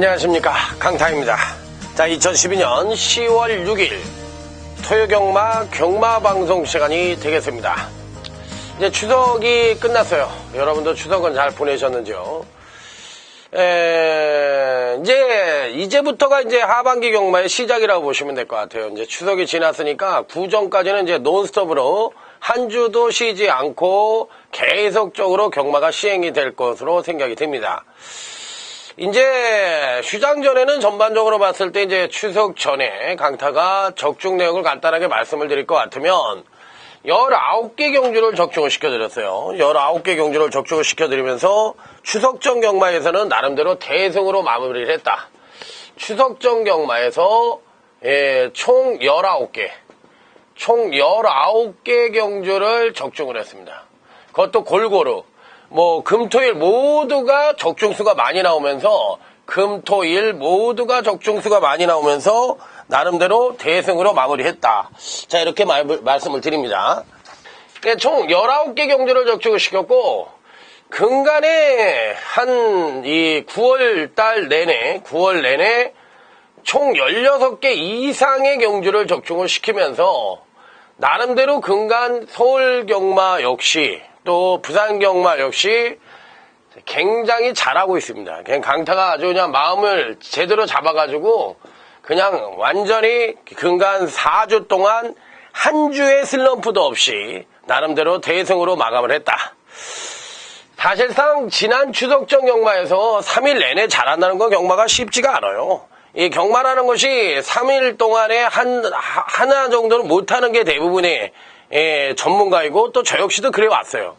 안녕하십니까, 강타입니다. 자, 2012년 10월 6일 토요경마 경마방송 시간이 되겠습니다. 이제 추석이 끝났어요. 여러분도 추석은 잘 보내셨는지요? 이제부터가 이제 하반기 경마의 시작이라고 보시면 될 것 같아요. 이제 추석이 지났으니까 구정까지는 이제 논스톱으로 한 주도 쉬지 않고 계속적으로 경마가 시행이 될 것으로 생각이 됩니다. 이제 휴장 전에는 전반적으로 봤을 때 이제 추석 전에 강타가 적중 내역을 간단하게 말씀을 드릴 것 같으면 19개 경주를 적중을 시켜드렸어요. 19개 경주를 적중을 시켜드리면서 추석전 경마에서는 나름대로 대승으로 마무리를 했다. 추석전 경마에서 총 19개 경주를 적중을 했습니다. 그것도 골고루 금토일 모두가 적중수가 많이 나오면서 나름대로 대승으로 마무리했다. 자, 이렇게 말씀을 드립니다. 총 19개 경주를 적중을 시켰고, 근간에 이 9월 내내 총 16개 이상의 경주를 적중을 시키면서 나름대로 근간 서울 경마 역시 또 부산 경마 역시 굉장히 잘하고 있습니다. 그냥 강타가 아주 그냥 마음을 제대로 잡아가지고 그냥 완전히 근간 4주 동안 한 주의 슬럼프도 없이 나름대로 대승으로 마감을 했다. 사실상 지난 추석전 경마에서 3일 내내 잘한다는 건 경마가 쉽지가 않아요. 이 경마라는 것이 3일 동안에 하나 정도는 못하는 게 대부분의 전문가이고 또 저 역시도 그래 왔어요.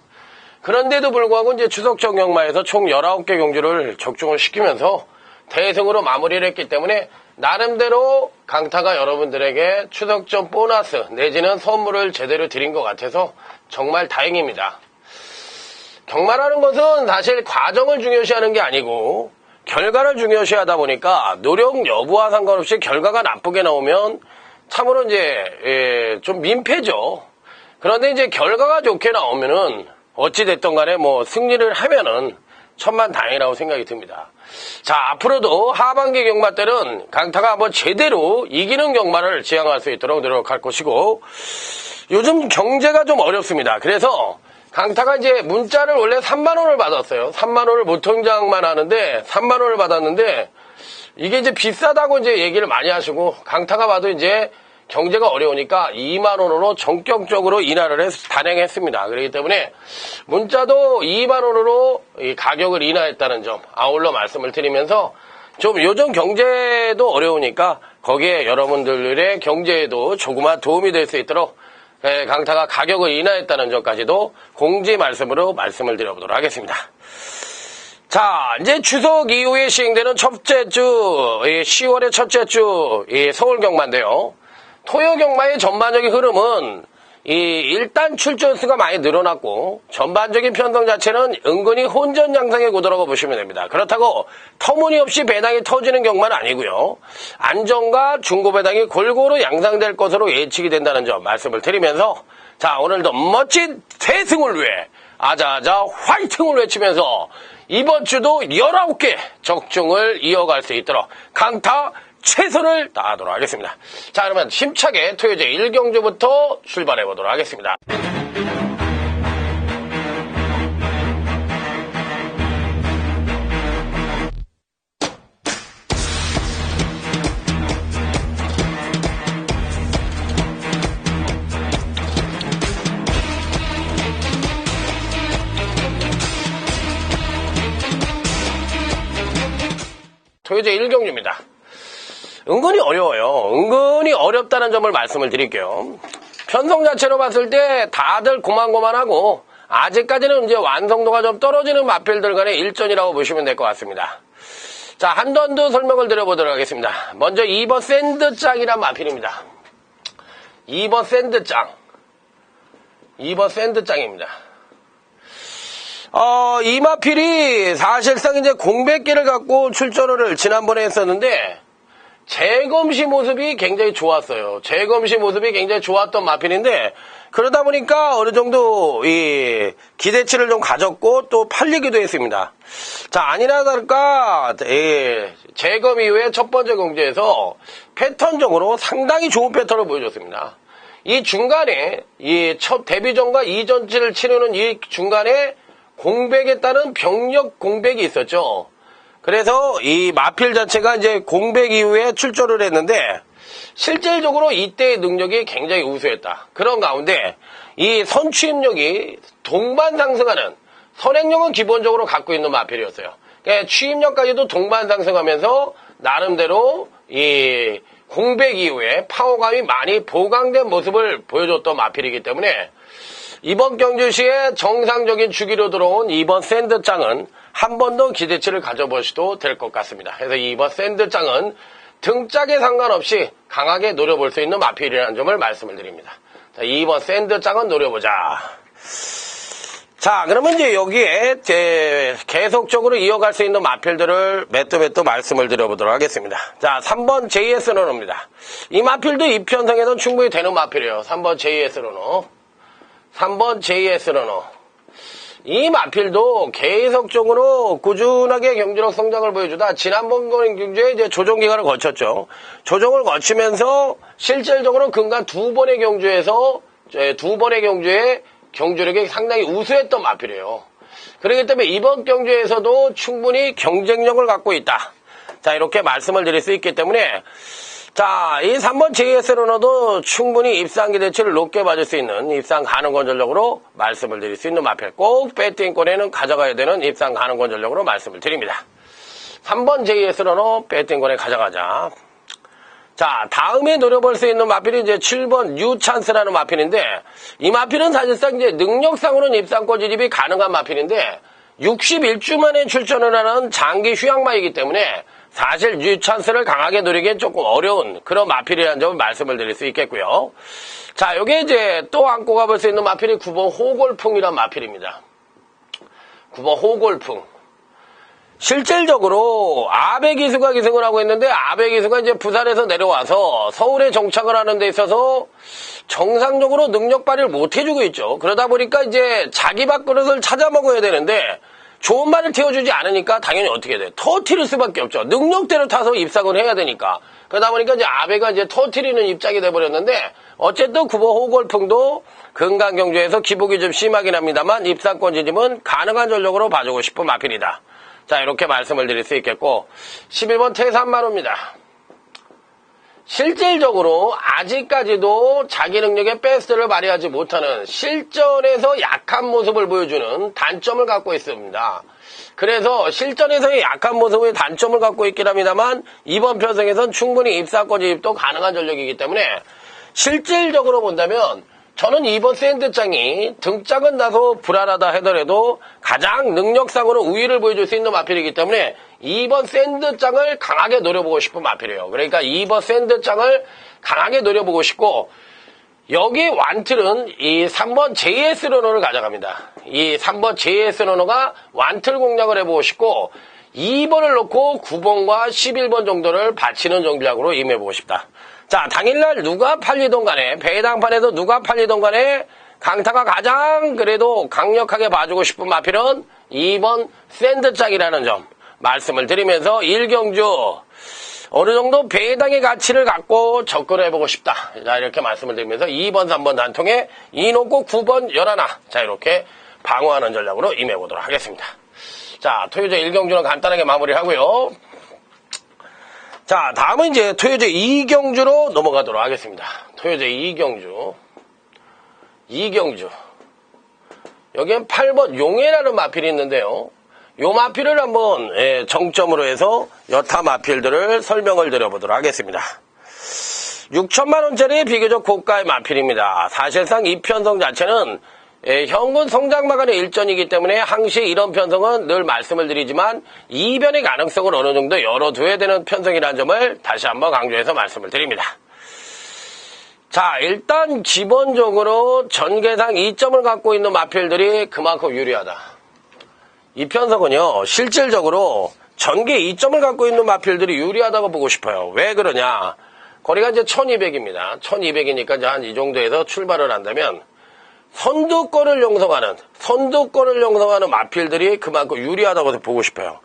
그런데도 불구하고 이제 추석전 경마에서 총 19개 경주를 적중을 시키면서 대승으로 마무리를 했기 때문에 나름대로 강타가 여러분들에게 추석전 보너스 내지는 선물을 제대로 드린 것 같아서 정말 다행입니다. 경마라는 것은 사실 과정을 중요시하는 게 아니고 결과를 중요시하다 보니까 노력 여부와 상관없이 결과가 나쁘게 나오면 참으로 이제 좀 민폐죠. 그런데 이제 결과가 좋게 나오면은 어찌됐든 간에 승리를 하면은 천만다행이라고 생각이 듭니다. 자, 앞으로도 하반기 경마 때는 강타가 한번 제대로 이기는 경마를 지향할 수 있도록 노력할 것이고, 요즘 경제가 좀 어렵습니다. 그래서 강타가 이제 문자를 원래 3만원을 받았어요. 3만원을 모통장만 하는데 3만원을 받았는데 이게 이제 비싸다고 이제 얘기를 많이 하시고, 강타가 봐도 이제 경제가 어려우니까 2만원으로 전격적으로 인하를 단행했습니다. 그렇기 때문에 문자도 2만원으로 가격을 인하했다는 점 아울러 말씀을 드리면서 좀 요즘 경제도 어려우니까 거기에 여러분들의 경제에도 조그만 도움이 될 수 있도록 강타가 가격을 인하했다는 점까지도 공지 말씀으로 말씀을 드려보도록 하겠습니다. 자, 이제 추석 이후에 시행되는 첫째 주, 10월의 첫째 주 서울 경마인데요. 토요 경마의 전반적인 흐름은 일단 출전수가 많이 늘어났고 전반적인 편성 자체는 은근히 혼전 양상의 구도라고 보시면 됩니다. 그렇다고 터무니없이 배당이 터지는 경마는 아니고요. 안정과 중고 배당이 골고루 양상될 것으로 예측이 된다는 점 말씀을 드리면서, 자, 오늘도 멋진 대승을 위해 아자아자 화이팅을 외치면서 이번 주도 19개 적중을 이어갈 수 있도록 강타 최선을 다하도록 하겠습니다. 자, 그러면 힘차게 토요제 1경주부터 출발해 보도록 하겠습니다. 토요제 1경주입니다. 은근히 어려워요. 은근히 어렵다는 점을 말씀을 드릴게요. 편성 자체로 봤을 때 다들 고만고만하고 아직까지는 이제 완성도가 좀 떨어지는 마필들 간의 일전이라고 보시면 될 것 같습니다. 자, 한번더 설명을 드려보도록 하겠습니다. 먼저 2번 샌드짱이란 마필입니다. 2번 샌드짱입니다. 이 마필이 사실상 이제 공백기를 갖고 출전을 지난번에 했었는데 재검시 모습이 굉장히 좋았어요. 재검시 모습이 굉장히 좋았던 마필인데, 그러다 보니까 어느 정도 이 기대치를 좀 가졌고 또 팔리기도 했습니다. 자, 아니나 다를까 재검 이후에 첫 번째 경주에서 패턴적으로 상당히 좋은 패턴을 보여줬습니다. 이 중간에 이 첫 데뷔전과 이전지를 치르는 이 중간에 공백에 따른 병력 공백이 있었죠. 그래서 이 마필 자체가 이제 공백 이후에 출전을 했는데 실질적으로 이때의 능력이 굉장히 우수했다. 그런 가운데 이 선취입력이 동반 상승하는, 선행력은 기본적으로 갖고 있는 마필이었어요. 그러니까 취입력까지도 동반 상승하면서 나름대로 이 공백 이후에 파워감이 많이 보강된 모습을 보여줬던 마필이기 때문에 이번 경주 시에 정상적인 주기로 들어온 이번 샌드장은 한 번 더 기대치를 가져보셔도 될 것 같습니다. 그래서 이번 샌드장은 등짝에 상관없이 강하게 노려볼 수 있는 마필이라는 점을 말씀을 드립니다. 자, 2번 샌드장은 노려보자. 자, 그러면 이제 여기에 계속적으로 이어갈 수 있는 마필들을 몇 도 말씀을 드려보도록 하겠습니다. 자, 3번 JS 러너입니다. 이 마필도 이 편성에서는 충분히 되는 마필이에요. 3번 JS 러너. 3번 JS 러너. 이 마필도 계속적으로 꾸준하게 경주력 성장을 보여주다 지난번 경주에 이제 조정 기간을 거쳤죠. 조정을 거치면서 실질적으로 근간 두 번의 경주에 경주력이 상당히 우수했던 마필이에요. 그렇기 때문에 이번 경주에서도 충분히 경쟁력을 갖고 있다. 자, 이렇게 말씀을 드릴 수 있기 때문에 자, 이 3번 JS 러너도 충분히 입상 기대치를 높게 받을 수 있는 입상 가능권 전력으로 말씀을 드릴 수 있는 마필. 꼭 배팅권에는 가져가야 되는 입상 가능권 전력으로 말씀을 드립니다. 3번 JS 러너 배팅권에 가져가자. 자, 다음에 노려볼 수 있는 마필이 이제 7번 뉴찬스라는 마필인데, 이 마필은 사실상 이제 능력상으로는 입상권 진입이 가능한 마필인데, 61주 만에 출전을 하는 장기 휴양마이기 때문에 사실 뉴찬스를 강하게 노리기엔 조금 어려운 그런 마필이라는 점을 말씀을 드릴 수 있겠고요. 자, 여기에 이제 또 안고 가볼 수 있는 마필이 9번 호골풍이란 마필입니다. 9번 호골풍. 실질적으로 아베 기수가 기승을 하고 있는데, 아베 기수가 이제 부산에서 내려와서 서울에 정착을 하는 데 있어서 정상적으로 능력 발휘를 못 해주고 있죠. 그러다 보니까 이제 자기 밥그릇을 찾아 먹어야 되는데 좋은 말을 태워주지 않으니까 당연히 어떻게 돼? 터트릴 수밖에 없죠. 능력대로 타서 입상을 해야 되니까. 그러다 보니까 이제 아베가 이제 터트리는 입장이 돼버렸는데, 어쨌든 9번 호골풍도 금강경주에서 기복이 좀 심하긴 합니다만 입상권 진입은 가능한 전력으로 봐주고 싶은 마필이다. 자, 이렇게 말씀을 드릴 수 있겠고, 11번 태산마루입니다. 실질적으로 아직까지도 자기 능력의 베스트를 발휘하지 못하는, 실전에서 약한 모습을 보여주는 단점을 갖고 있습니다. 그래서 실전에서의 약한 모습의 단점을 갖고 있긴 합니다만 이번 편성에선 충분히 입상권 진입도 가능한 전력이기 때문에 실질적으로 본다면 저는 이번 샌드장이 등짝은 다소 불안하다 하더라도 가장 능력상으로 우위를 보여줄 수 있는 마필이기 때문에 이번 샌드장을 강하게 노려보고 싶은 마필이에요. 그러니까 이번 샌드장을 강하게 노려보고 싶고, 여기 완틀은 이 3번 JS 러너를 가져갑니다. 이 3번 JS 러너가 완틀 공략을 해보고 싶고, 2번을 놓고 9번과 11번 정도를 받치는 전략으로 임해보고 싶다. 자, 당일날 누가 팔리던 간에, 배당판에서 누가 팔리던 간에 강타가 가장 그래도 강력하게 봐주고 싶은 마필은 2번 샌드장이라는 점 말씀을 드리면서 1경주 어느 정도 배당의 가치를 갖고 접근해보고 싶다. 자, 이렇게 말씀을 드리면서 2번, 3번 단통에 2 놓고 9번 11. 자, 이렇게 방어하는 전략으로 임해보도록 하겠습니다. 자, 토요제 1경주는 간단하게 마무리하고요. 자, 다음은 이제 토요제 2경주로 넘어가도록 하겠습니다. 토요제 2경주. 여기엔 8번 용해라는 마필이 있는데요. 요 마필을 한번 정점으로 해서 여타 마필들을 설명을 드려보도록 하겠습니다. 6천만원짜리 비교적 고가의 마필입니다. 사실상 이 편성 자체는 현군 성장마간의 일전이기 때문에 항시 이런 편성은 늘 말씀을 드리지만 이변의 가능성을 어느 정도 열어둬야 되는 편성이라는 점을 다시 한번 강조해서 말씀을 드립니다. 자, 일단 기본적으로 전개상 2점을 갖고 있는 마필들이 그만큼 유리하다. 이 편성은요, 실질적으로 전개 2점을 갖고 있는 마필들이 유리하다고 보고 싶어요. 왜 그러냐? 거리가 이제 1200입니다. 1200이니까 이제 한 이 정도에서 출발을 한다면 선두권을 형성하는 마필들이 그만큼 유리하다고 보고 싶어요.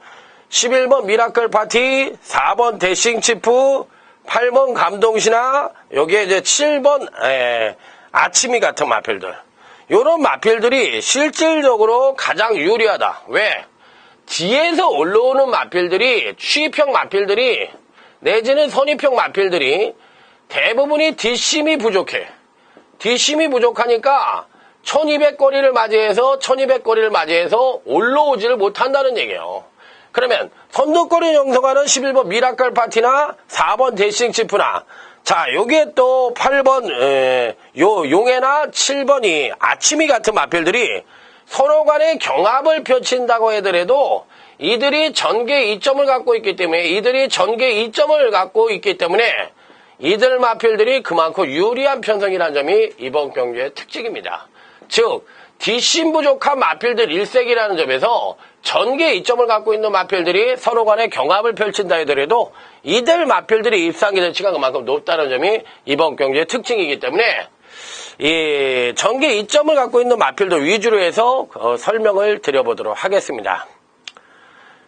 11번 미라클 파티, 4번 대싱 치프, 8번 감동신화, 여기에 이제 7번 아치미 같은 마필들. 요런 마필들이 실질적으로 가장 유리하다. 왜? 뒤에서 올라오는 마필들이, 추입형 마필들이, 내지는 선입형 마필들이 대부분이 뒷심이 부족해. 뒷심이 부족하니까 1200거리를 맞이해서 올라오지를 못한다는 얘기예요. 그러면 선두권을 형성하는 11번 미라클 파티나 4번 대싱 치프나, 자, 여기에 또 8번 용해나 7번이 아치미 같은 마필들이 서로 간의 경합을 펼친다고 하더라도 이들이 전개 2점을 갖고 있기 때문에 이들 마필들이 그만큼 유리한 편성이라는 점이 이번 경주의 특징입니다. 즉 뒷심 부족한 마필들 일색이라는 점에서 전개 2점을 갖고 있는 마필들이 서로 간의 경합을 펼친다 하더라도 이들 마필들이 입상 기대치가 그만큼 높다는 점이 이번 경주의 특징이기 때문에 이 전개 2점을 갖고 있는 마필들 위주로 해서 설명을 드려보도록 하겠습니다.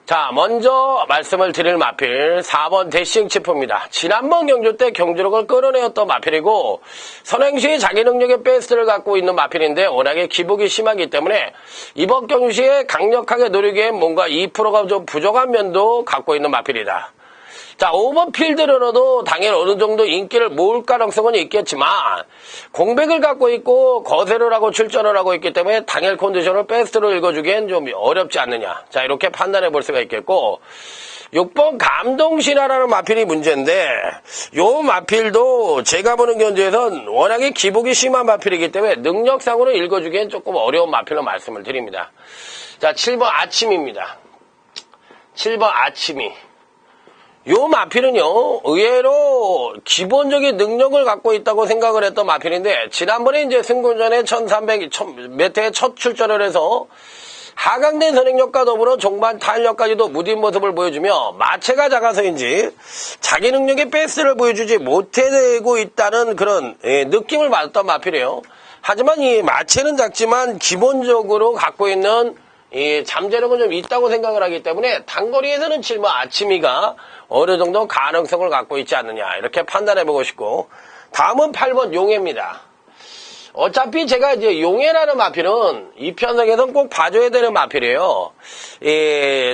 자, 먼저 말씀을 드릴 마필 4번 대싱 치프입니다. 지난번 경주 때 경주력을 끌어내었던 마필이고 선행시 자기 능력의 베스트를 갖고 있는 마필인데 워낙에 기복이 심하기 때문에 이번 경주 시에 강력하게 노리기엔 뭔가 2%가 좀 부족한 면도 갖고 있는 마필이다. 자, 5번 필드로도 당연히 어느 정도 인기를 모을 가능성은 있겠지만 공백을 갖고 있고 거세를 하고 출전을 하고 있기 때문에 당일 컨디션을 베스트로 읽어주기엔 좀 어렵지 않느냐. 자, 이렇게 판단해 볼 수가 있겠고 6번 감동신화라는 마필이 문제인데 요 마필도 제가 보는 견주에선 워낙에 기복이 심한 마필이기 때문에 능력상으로 읽어주기엔 조금 어려운 마필로 말씀을 드립니다. 자, 7번 아침입니다. 7번 아침이. 요 마필은요, 의외로 기본적인 능력을 갖고 있다고 생각을 했던 마필인데, 지난번에 이제 승군전에 1300, 몇 회에 첫 출전을 해서, 하강된 선행력과 더불어 종반 탄력까지도 무딘 모습을 보여주며, 마체가 작아서인지, 자기 능력의 베스트를 보여주지 못해내고 있다는 그런, 느낌을 받았던 마필이에요. 하지만 이 마체는 작지만, 기본적으로 갖고 있는 이 잠재력은 좀 있다고 생각을 하기 때문에 단거리에서는 7번 아치미가 어느 정도 가능성을 갖고 있지 않느냐 이렇게 판단해보고 싶고 다음은 8번 용해입니다. 어차피 제가 이제 용해라는 마필은 이 편성에서는 꼭 봐줘야 되는 마필이에요.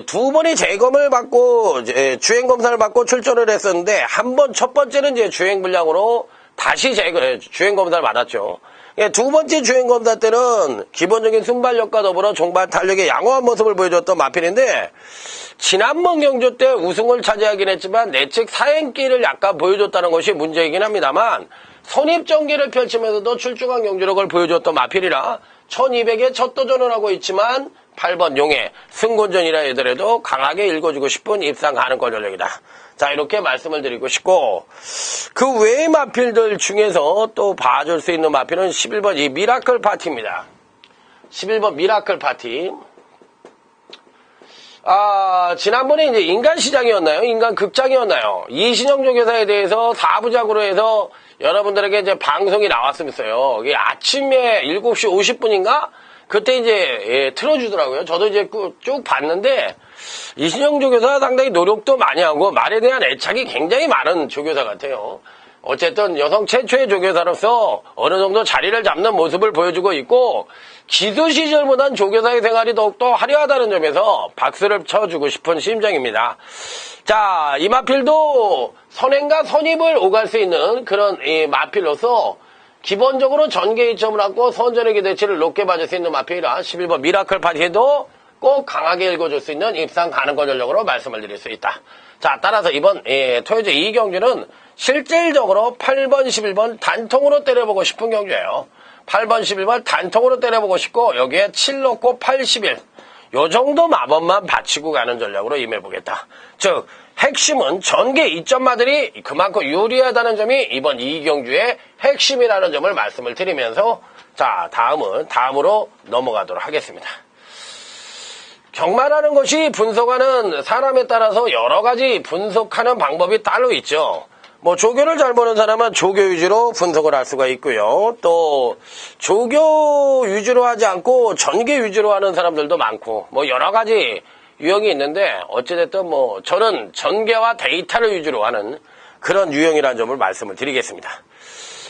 두 번의 재검을 받고 주행 검사를 받고 출전을 했었는데 한 번 첫 번째는 이제 주행 불량으로 다시 주행 검사를 받았죠. 두 번째 주행 검사 때는 기본적인 순발력과 더불어 종반 탄력의 양호한 모습을 보여줬던 마필인데 지난번 경주 때 우승을 차지하긴 했지만 내측 사행기를 약간 보여줬다는 것이 문제이긴 합니다만 선입전기를 펼치면서도 출중한 경주력을 보여줬던 마필이라 1200에 첫 도전을 하고 있지만 8번 용해 승곤전이라 하더라도 강하게 읽어주고 싶은 입상 가능권 전력이다. 자, 이렇게 말씀을 드리고 싶고 그 외의 마필들 중에서 또 봐줄 수 있는 마필은 11번 이 미라클 파티입니다. 11번 미라클 파티. 지난번에 이제 인간시장이었나요? 인간극장이었나요? 이신영 조교사에 대해서 4부작으로 해서 여러분들에게 이제 방송이 나왔으면서요. 이게 아침에 7시 50분인가? 그때 이제 틀어주더라고요. 저도 이제 쭉 봤는데 이신영 조교사 상당히 노력도 많이 하고 말에 대한 애착이 굉장히 많은 조교사 같아요. 어쨌든 여성 최초의 조교사로서 어느 정도 자리를 잡는 모습을 보여주고 있고 기수 시절보단 조교사의 생활이 더욱더 화려하다는 점에서 박수를 쳐주고 싶은 심정입니다. 자, 이 마필도 선행과 선입을 오갈 수 있는 그런 이 마필로서 기본적으로 전개 2점을 갖고 선전의 기대치를 높게 받을 수 있는 마필이라 11번 미라클 파티에도 꼭 강하게 읽어줄 수 있는 입상 가능권 전력으로 말씀을 드릴 수 있다. 자, 따라서 이번 토요제 2경주는 실질적으로 8번, 11번 단통으로 때려보고 싶은 경주예요. 8번, 11번 단통으로 때려보고 싶고 여기에 7 넣고 8, 11 요 정도 마법만 받치고 가는 전략으로 임해보겠다. 즉 핵심은 전개 2점마들이 그만큼 유리하다는 점이 이번 2경주의 핵심이라는 점을 말씀을 드리면서 자, 다음으로 넘어가도록 하겠습니다. 경마라는 것이 분석하는 사람에 따라서 여러 가지 분석하는 방법이 따로 있죠. 뭐 조교를 잘 보는 사람은 조교 위주로 분석을 할 수가 있고요. 또 조교 위주로 하지 않고 전계 위주로 하는 사람들도 많고 뭐 여러 가지 유형이 있는데 어찌됐든 뭐 저는 전계와 데이터를 위주로 하는 그런 유형이라는 점을 말씀을 드리겠습니다.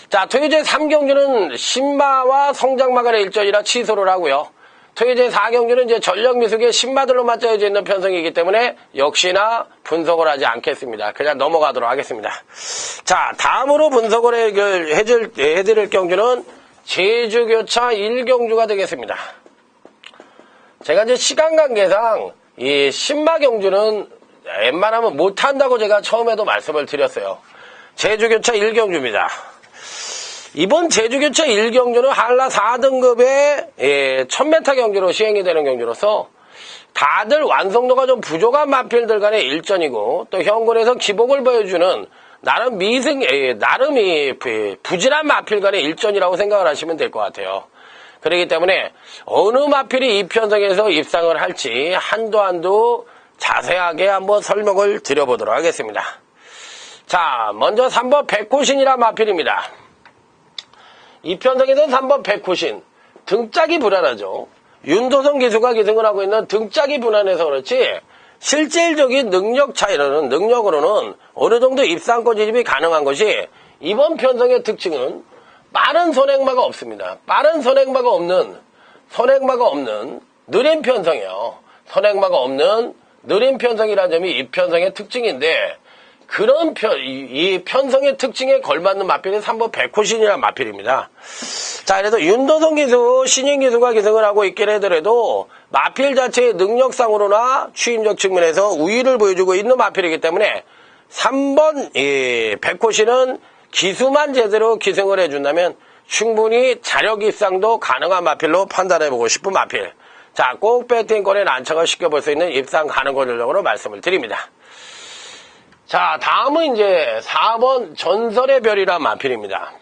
자, 토요제 3경주는 신마와 성장마 간의 일전이라 취소를 하고요. 토요제 4경주는 이제 전력 미숙의 신마들로 맞춰져 있는 편성이기 때문에 역시나 분석을 하지 않겠습니다. 그냥 넘어가도록 하겠습니다. 자, 다음으로 분석을 해드릴 경주는 제주교차 1경주가 되겠습니다. 제가 이제 시간 관계상 이 신마 경주는 웬만하면 못한다고 제가 처음에도 말씀을 드렸어요. 제주교차 1경주입니다. 이번 제주교차 1경주는 한라 4등급의 1000m 경주로 시행이 되는 경주로서 다들 완성도가 좀 부족한 마필들 간의 일전이고 또 현군에서 기복을 보여주는 나름이 부진한 마필 간의 일전이라고 생각을 하시면 될 것 같아요. 그렇기 때문에 어느 마필이 이 편성에서 입상을 할지 한도 자세하게 한번 설명을 드려보도록 하겠습니다. 자, 먼저 3번 백호신이란 마필입니다. 이 편성에서 3번 백호신, 등짝이 불안하죠. 윤도성 기수가 기승을 하고 있는 등짝이 불안해서 그렇지 실질적인 능력으로는 어느 정도 입상권 진입이 가능한 것이 이번 편성의 특징은 빠른 선행마가 없습니다. 빠른 선행마가 없는 느린 편성이에요. 선행마가 없는 느린 편성이라는 점이 이 편성의 특징인데 그런 이 편성의 특징에 걸맞는 마필이 3번 백호신이라는 마필입니다. 자, 그래서 윤도성 기수, 신인 기수가 기승을 하고 있긴 하더라도 마필 자체의 능력상으로나 추임적 측면에서 우위를 보여주고 있는 마필이기 때문에 3번 백호신은 기수만 제대로 기승을 해준다면 충분히 자력 입상도 가능한 마필로 판단해보고 싶은 마필. 자, 꼭 배팅권에 난착을 시켜볼 수 있는 입상 가능권 전력으로 말씀을 드립니다. 자, 다음은 이제 4번 전설의 별이란 마필입니다.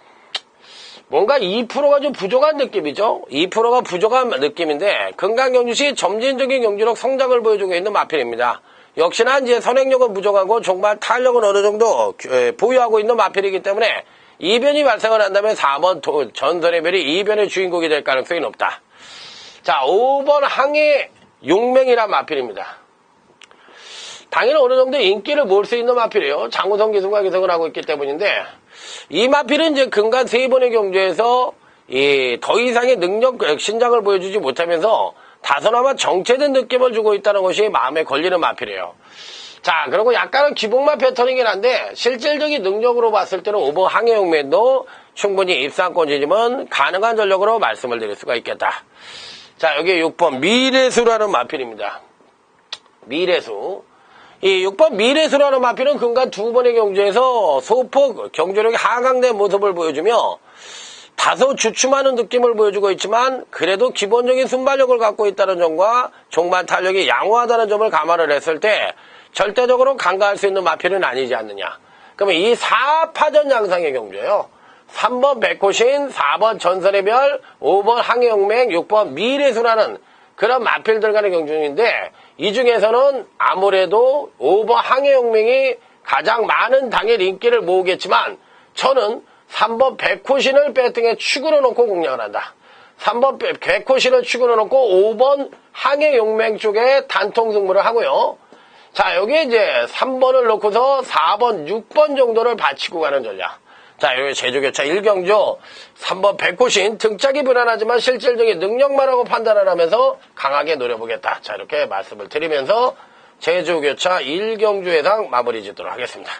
뭔가 2%가 좀 부족한 느낌이죠. 2%가 부족한 느낌인데 금강경주시 점진적인 경주력 성장을 보여주고 있는 마필입니다. 역시나 이제 선행력은 부족하고 종말 탄력은 어느 정도 보유하고 있는 마필이기 때문에 이변이 발생을 한다면 4번 전설의 별이 이변의 주인공이 될 가능성이 높다. 자, 5번 항해 용맹이란 마필입니다. 당연히 어느 정도 인기를 모을 수 있는 마필이에요. 장우성 기수가 기승을 하고 있기 때문인데 이 마필은 이제 근간 3번의 경주에서 더 이상의 능력 신장을 보여주지 못하면서 다소나마 정체된 느낌을 주고 있다는 것이 마음에 걸리는 마필이에요. 자, 그리고 약간은 기복마 패턴이긴 한데 실질적인 능력으로 봤을 때는 5번 항해용맹도 충분히 입상권 진입은 가능한 전력으로 말씀을 드릴 수가 있겠다. 자, 여기 6번 미래수라는 마필입니다. 미래수. 이 6번 미래수라는 마필은 근간 2번의 경주에서 소폭 경주력이 하강된 모습을 보여주며 다소 주춤하는 느낌을 보여주고 있지만 그래도 기본적인 순발력을 갖고 있다는 점과 종반 탄력이 양호하다는 점을 감안을 했을 때 절대적으로 간과할 수 있는 마필은 아니지 않느냐. 그러면 이 4파전 양상의 경주예요. 3번 백호신, 4번 전설의 별, 5번 항해용맹, 6번 미래수라는 그런 마필들 간의 경주인데 이 중에서는 아무래도 5번 항해용맹이 가장 많은 당일 인기를 모으겠지만 저는 3번 백호신을 배팅에 축으로 놓고 공략을 한다. 3번 백호신을 축으로 놓고 5번 항해용맹 쪽에 단통 승부를 하고요. 자, 여기에 이제 3번을 놓고서 4번, 6번 정도를 받치고 가는 전략. 자, 여기 제주교차 1경주 3번 백호신 등짝이 불안하지만 실질적인 능력만하고 판단을 하면서 강하게 노려보겠다. 자, 이렇게 말씀을 드리면서 제주교차 1경주 예상 마무리 짓도록 하겠습니다.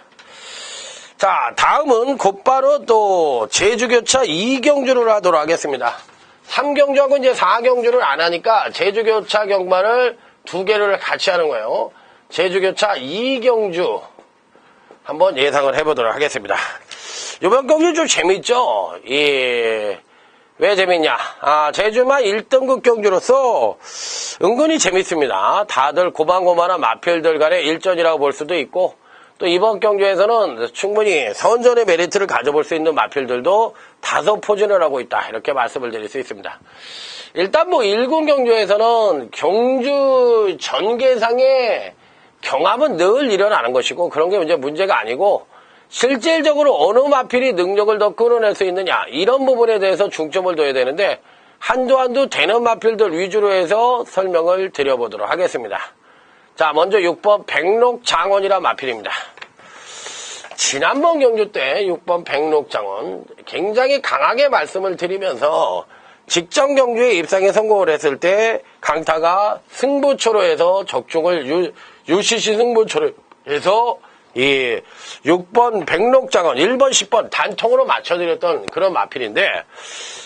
자, 다음은 곧바로 또 제주교차 2경주를 하도록 하겠습니다. 3경주하고 이제 4경주를 안 하니까 제주교차 경마를 2개를 같이 하는 거예요. 제주교차 2경주 한번 예상을 해보도록 하겠습니다. 이번 경주 좀 재밌죠? 왜 재밌냐? 제주만 1등급 경주로서 은근히 재밌습니다. 다들 고만고만한 마필들 간의 일전이라고 볼 수도 있고 또 이번 경주에서는 충분히 선전의 메리트를 가져볼 수 있는 마필들도 다소 포진을 하고 있다. 이렇게 말씀을 드릴 수 있습니다. 일단 뭐 1군 경주에서는 경주 전개상의 경합은 늘 일어나는 것이고 그런 게 이제 문제가 아니고 실질적으로 어느 마필이 능력을 더 끌어낼 수 있느냐 이런 부분에 대해서 중점을 둬야 되는데 한두 되는 마필들 위주로 해서 설명을 드려보도록 하겠습니다. 자, 먼저 6번 백록장원이란 마필입니다. 지난번 경주 때 6번 백록장원 굉장히 강하게 말씀을 드리면서 직전 경주에 입상에 성공을 했을 때 강타가 승부처로 해서 적중을 UCC 승부처로 해서 이 6번 백록장원 1번 10번 단통으로 맞춰드렸던 그런 마필인데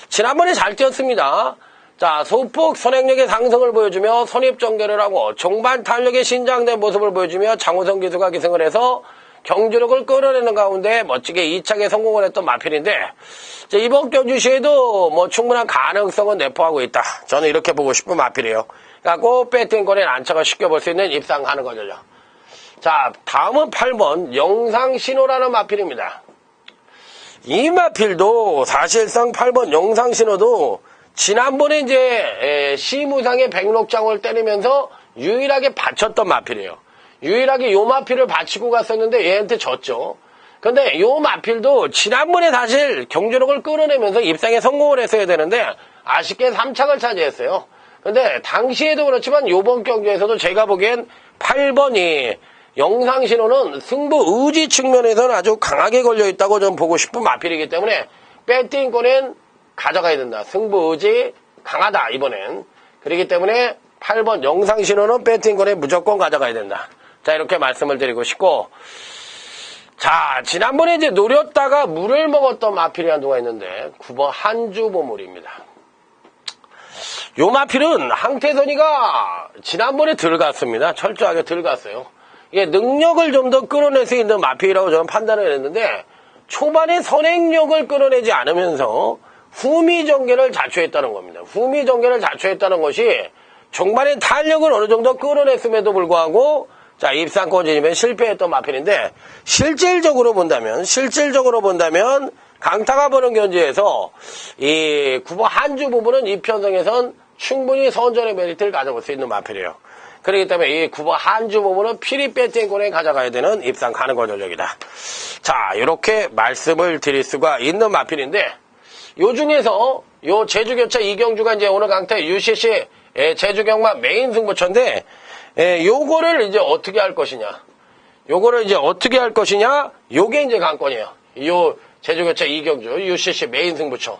지난번에 잘 뛰었습니다. 자, 소폭 선행력의 상승을 보여주며 선입전개를 하고 종반 탄력의 신장된 모습을 보여주며 장우성 기수가 기승을 해서 경주력을 끌어내는 가운데 멋지게 2착에 성공을 했던 마필인데 이번 경주 시에도 뭐 충분한 가능성은 내포하고 있다. 저는 이렇게 보고 싶은 마필이에요. 그래갖고 배팅권에 안착을 시켜볼 수 있는 입상하는 거죠. 자, 다음은 8번 영상신호라는 마필입니다. 이 마필도 사실상 8번 영상신호도 지난번에 이제 시무상의 백록장을 때리면서 유일하게 받쳤던 마필이에요. 유일하게 요 마필을 받치고 갔었는데 얘한테 졌죠. 근데 요 마필도 지난번에 사실 경주력을 끌어내면서 입상에 성공을 했어야 되는데 아쉽게 3착을 차지했어요. 근데 당시에도 그렇지만 요번 경주에서도 제가 보기엔 8번이 영상신호는 승부 의지 측면에서는 아주 강하게 걸려있다고 저는 보고 싶은 마필이기 때문에 배팅권엔 가져가야 된다. 승부 의지 강하다 이번엔. 그렇기 때문에 8번 영상신호는 배팅권에 무조건 가져가야 된다. 자, 이렇게 말씀을 드리고 싶고, 자, 지난번에 이제 노렸다가 물을 먹었던 마필이 한두가 있는데 9번 한주보물입니다. 요 마필은 항태선이가 지난번에 들어갔습니다. 철저하게 들어갔어요. 이게 능력을 좀 더 끌어낼 수 있는 마필이라고 저는 판단을 했는데 초반에 선행력을 끌어내지 않으면서 후미전개를 자초했다는 겁니다. 후미전개를 자초했다는 것이 종반에 탄력을 어느 정도 끌어냈음에도 불구하고 자, 입상권 진입에 실패했던 마필인데 실질적으로 본다면 강타가 보는 견지에서 이 9번 한주 부분은 이 편성에선 충분히 선전의 메리트를 가져볼 수 있는 마필이에요. 그렇기 때문에 이 9번 한주 부분은 피리 배팅권에 가져가야 되는 입상 가능권 전력이다. 자, 이렇게 말씀을 드릴 수가 있는 마필인데 요 중에서 요 제주교차 이경주가 이제 오늘 강타 UCC 제주경마 메인 승부처인데 요거를 이제 어떻게 할 것이냐. 요게 이제 관건이에요. 요 제주교차 이경주 UCC 메인 승부처.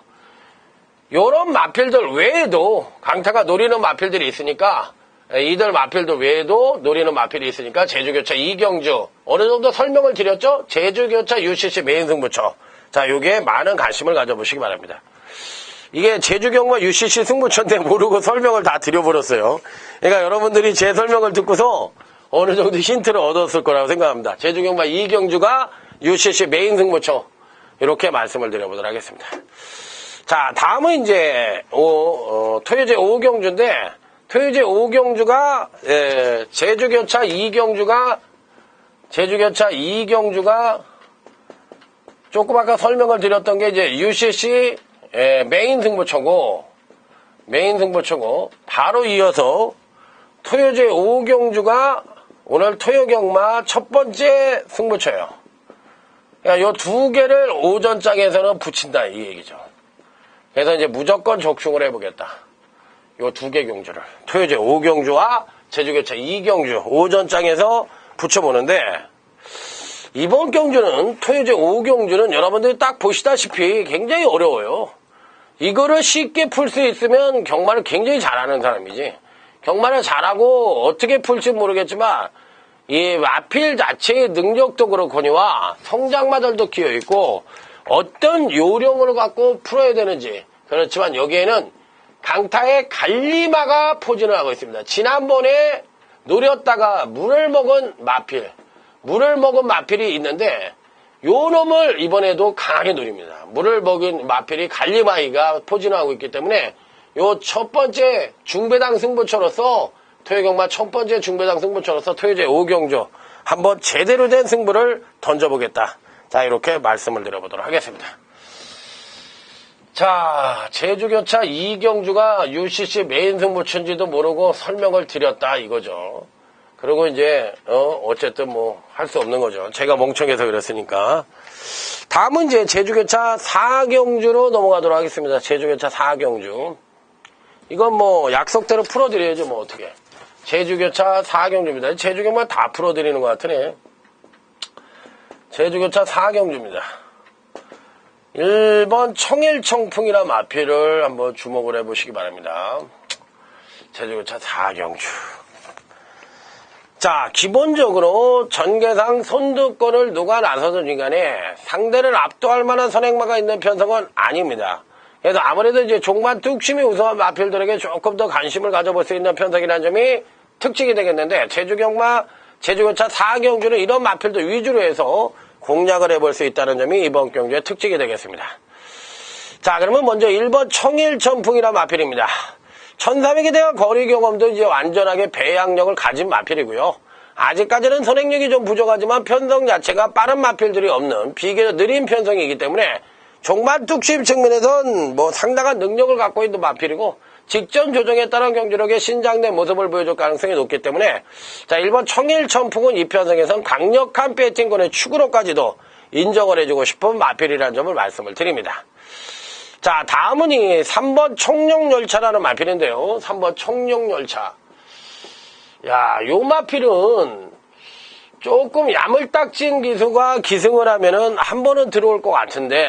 요런 마필들 외에도 강타가 노리는 마필들이 있으니까 이들 마필들 외에도 노리는 마필이 있으니까 제주교차 이경주 어느 정도 설명을 드렸죠? 제주교차 UCC 메인 승부처. 자, 요게 많은 관심을 가져보시기 바랍니다. 이게 제주경마 UCC 승부처인데 모르고 설명을 다 드려버렸어요. 그러니까 여러분들이 제 설명을 듣고서 어느 정도 힌트를 얻었을 거라고 생각합니다. 제주경마 이경주가 UCC 메인 승부처. 이렇게 말씀을 드려보도록 하겠습니다. 자, 다음은 이제 토요제 5경주인데 토요제 5경주가 제주교차 이경주가 조금 아까 설명을 드렸던 게 이제 UCC 메인 승부처고 바로 이어서 토요제 5경주가 오늘 토요경마 첫 번째 승부처예요. 그러니까 요 두 개를 오전장에서는 붙인다 이 얘기죠. 그래서 이제 무조건 적중을 해보겠다. 요 두 개 경주를 토요제 5경주와 제주교차 2경주 오전장에서 붙여보는데 이번 경주는 토요제 5경주는 여러분들이 딱 보시다시피 굉장히 어려워요. 이거를 쉽게 풀 수 있으면 경마를 굉장히 잘하는 사람이지. 경마를 잘하고 어떻게 풀지 모르겠지만 이 마필 자체의 능력도 그렇거니와 성장마들도 끼어있고 어떤 요령을 갖고 풀어야 되는지 그렇지만 여기에는 강타의 갈리마가 포진을 하고 있습니다. 지난번에 노렸다가 물을 먹은 마필이 있는데 요 놈을 이번에도 강하게 노립니다. 물을 먹인 마필이 갈리마이가 포진하고 있기 때문에 요 첫 번째 중배당 승부처로서 토요경마 첫 번째 중배당 승부처로서 토요제 5경주 한번 제대로 된 승부를 던져보겠다. 자, 이렇게 말씀을 드려보도록 하겠습니다. 자, 제주교차 이경주가 UCC 메인 승부처인지도 모르고 설명을 드렸다 이거죠. 그리고 이제 어쨌든 뭐 할 수 없는 거죠. 제가 멍청해서 그랬으니까. 다음은 이제 제주교차 4경주로 넘어가도록 하겠습니다. 제주교차 4경주. 이건 뭐 약속대로 풀어드려야죠. 뭐 어떻게. 제주교차 4경주입니다. 제주경만 다 풀어드리는 것 같으네. 제주교차 4경주입니다. 1번 청일청풍이라 마필을 한번 주목을 해보시기 바랍니다. 제주교차 4경주. 자, 기본적으로 전개상 선두권을 누가 나서든 간에 상대를 압도할 만한 선행마가 있는 편성은 아닙니다. 그래서 아무래도 이제 종반 뚝심이 우수한 마필들에게 조금 더 관심을 가져볼 수 있는 편성이라는 점이 특징이 되겠는데, 제주교차 4경주는 이런 마필들 위주로 해서 공략을 해볼 수 있다는 점이 이번 경주의 특징이 되겠습니다. 자, 그러면 먼저 1번 청일천풍이라는 마필입니다. 1300에 대한 거리 경험도 이제 완전하게 배양력을 가진 마필이고요. 아직까지는 선행력이 좀 부족하지만 편성 자체가 빠른 마필들이 없는 비교적 느린 편성이기 때문에 종반 뚝심 측면에선 뭐 상당한 능력을 갖고 있는 마필이고, 직전 조정에 따른 경주력의 신장된 모습을 보여줄 가능성이 높기 때문에, 자, 1번 청일천풍은 이 편성에선 강력한 배팅권의 축으로까지도 인정을 해주고 싶은 마필이라는 점을 말씀을 드립니다. 자, 다음은 이 3번 청룡열차라는 마필인데요. 3번 청룡열차. 야, 요 마필은 조금 야물딱진 기수가 기승을 하면은 한 번은 들어올 것 같은데,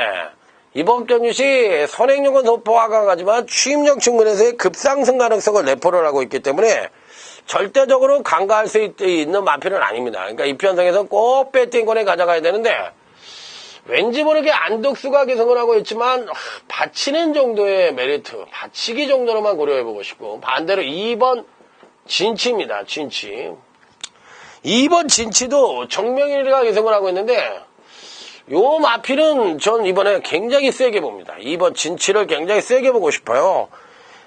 이번 경주시 선행력은 소포가 강하지만 취임력 측면에서의 급상승 가능성을 내포를 하고 있기 때문에 절대적으로 간과할 수 있는 마필은 아닙니다. 그러니까 이 편성에서 꼭 배팅권에 가져가야 되는데, 왠지 모르게 안덕수가 기승을 하고 있지만 받치는 정도의 메리트, 받치기 정도로만 고려해보고 싶고, 반대로 2번 진치입니다. 진치. 2번 진치도 정명일이가 기승을 하고 있는데, 요 마필은 전 이번에 굉장히 세게 봅니다. 2번 진치를 굉장히 세게 보고 싶어요.